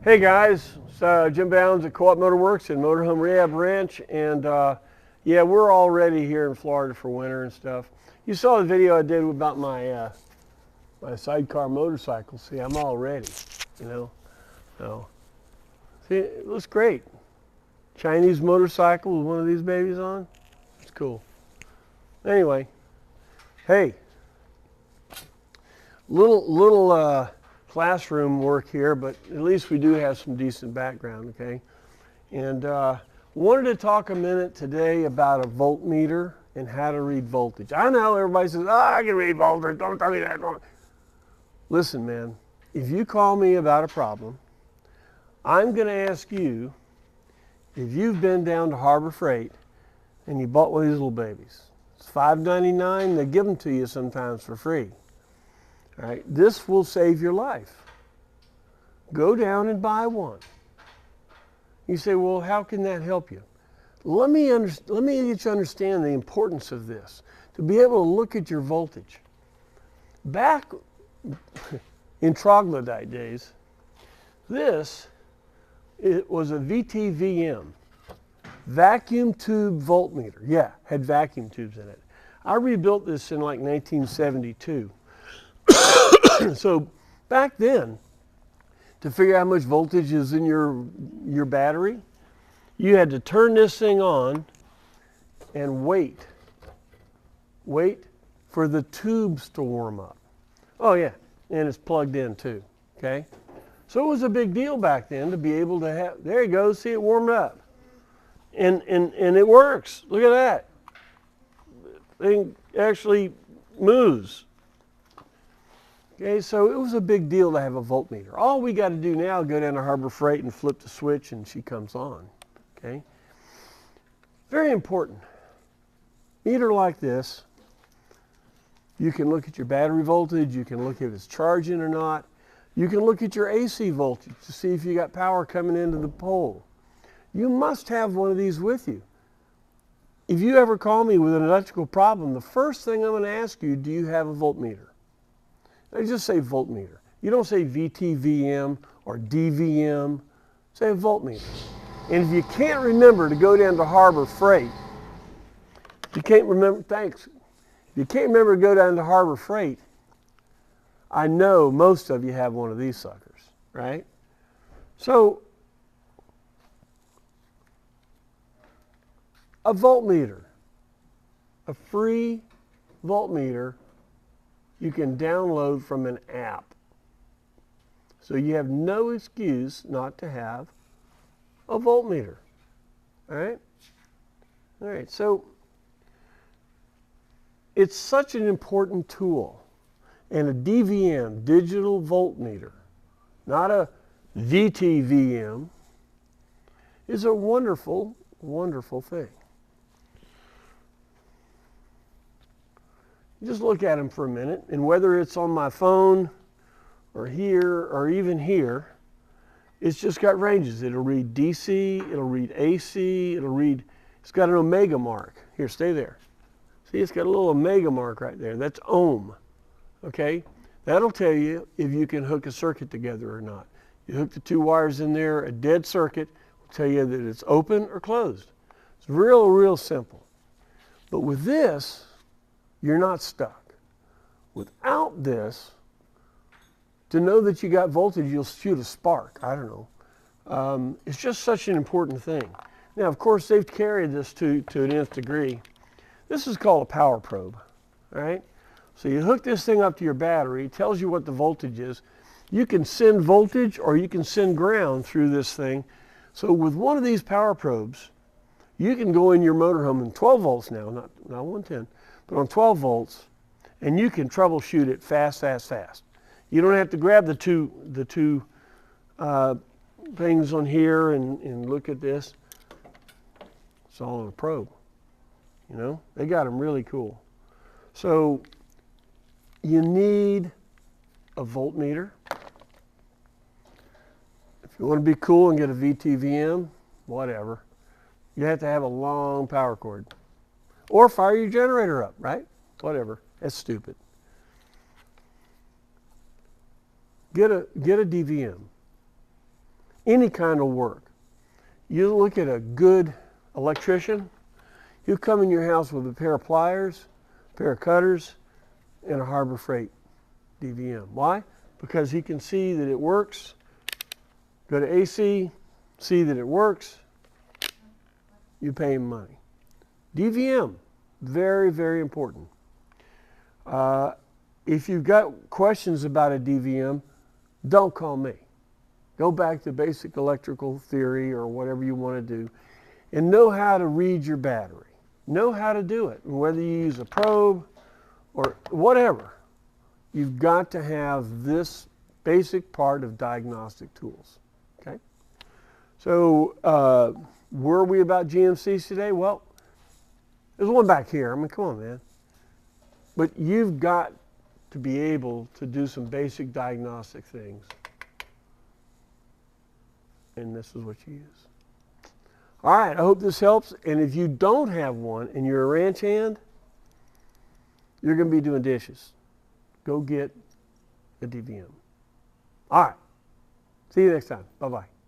Hey guys, it's Jim Bounds at Co-op Motorworks and Motorhome Rehab Ranch, and yeah, we're all ready here in Florida for winter and stuff. You saw the video I did about my sidecar motorcycle. See, I'm all ready, you know. So, see, it looks great. Chinese motorcycle with one of these babies on. It's cool. Anyway, hey, little classroom work here, but at least we do have some decent background, okay? And wanted to talk a minute today about a voltmeter and how to read voltage. I know everybody says, oh, I can read voltage, don't tell me that. Listen, man, if you call me about a problem, I'm gonna ask you if you've been down to Harbor Freight and you bought one of these little babies. It's $5.99, they give them to you sometimes for free. All right, this will save your life. Go down and buy one. You say, well, how can that help you? Let me get you to understand the importance of this, to be able to look at your voltage. Back in troglodyte days, it was a VTVM, vacuum tube voltmeter. Yeah, had vacuum tubes in it. I rebuilt this in like 1972. So back then, to figure out how much voltage is in your battery, you had to turn this thing on and wait for the tubes to warm up. Oh yeah, and it's plugged in too, okay? So it was a big deal back then to be able to have, there you go, see it warmed up. And it works, look at that. The thing actually moves. Okay, so it was a big deal to have a voltmeter. All we got to do now is go down to Harbor Freight and flip the switch and she comes on, okay? Very important. Meter like this, you can look at your battery voltage, you can look if it's charging or not. You can look at your AC voltage to see if you got power coming into the pole. You must have one of these with you. If you ever call me with an electrical problem, the first thing I'm going to ask you, do you have a voltmeter? I just say voltmeter. You don't say VTVM or DVM. Say a voltmeter. And if you can't remember to go down to Harbor Freight, you can't remember, thanks. If you can't remember to go down to Harbor Freight, I know most of you have one of these suckers, right? So, a voltmeter, a free voltmeter, you can download from an app. So you have no excuse not to have a voltmeter. All right? All right, so it's such an important tool. And a DVM, digital voltmeter, not a VTVM, is a wonderful, wonderful thing. Just look at them for a minute, and whether it's on my phone or here or even here, it's just got ranges. It'll read DC, it'll read AC, it's got an omega mark. Here, stay there. See, it's got a little omega mark right there. That's ohm, okay? That'll tell you if you can hook a circuit together or not. You hook the two wires in there, a dead circuit will tell you that it's open or closed. It's real simple. But with this, you're not stuck. Without this, to know that you got voltage, you'll shoot a spark. I don't know. It's just such an important thing. Now, of course, they've carried this to an nth degree. This is called a power probe, all right? So you hook this thing up to your battery, it tells you what the voltage is. You can send voltage or you can send ground through this thing. So with one of these power probes, you can go in your motorhome in 12 volts now, not 110. But on 12 volts, and you can troubleshoot it fast. You don't have to grab the two things on here and look at this. It's all on a probe. You know, they got them really cool. So you need a voltmeter. If you want to be cool and get a VTVM, whatever, you have to have a long power cord. Or fire your generator up, right? Whatever. That's stupid. Get a DVM. any kind of work. You look at a good electrician, he'll come in your house with a pair of pliers, a pair of cutters, and a Harbor Freight DVM. Why? Because he can see that it works. Go to AC, see that it works, you pay him money. DVM, very, very important. If you've got questions about a DVM, don't call me. Go back to basic electrical theory or whatever you want to do and know how to read your battery. Know how to do it. Whether you use a probe or whatever, you've got to have this basic part of diagnostic tools. Okay? So, were we about GMCs today? Well, there's one back here. I mean, come on, man. But you've got to be able to do some basic diagnostic things. And this is what you use. All right, I hope this helps. And if you don't have one and you're a ranch hand, you're going to be doing dishes. Go get a DVM. All right. See you next time. Bye-bye.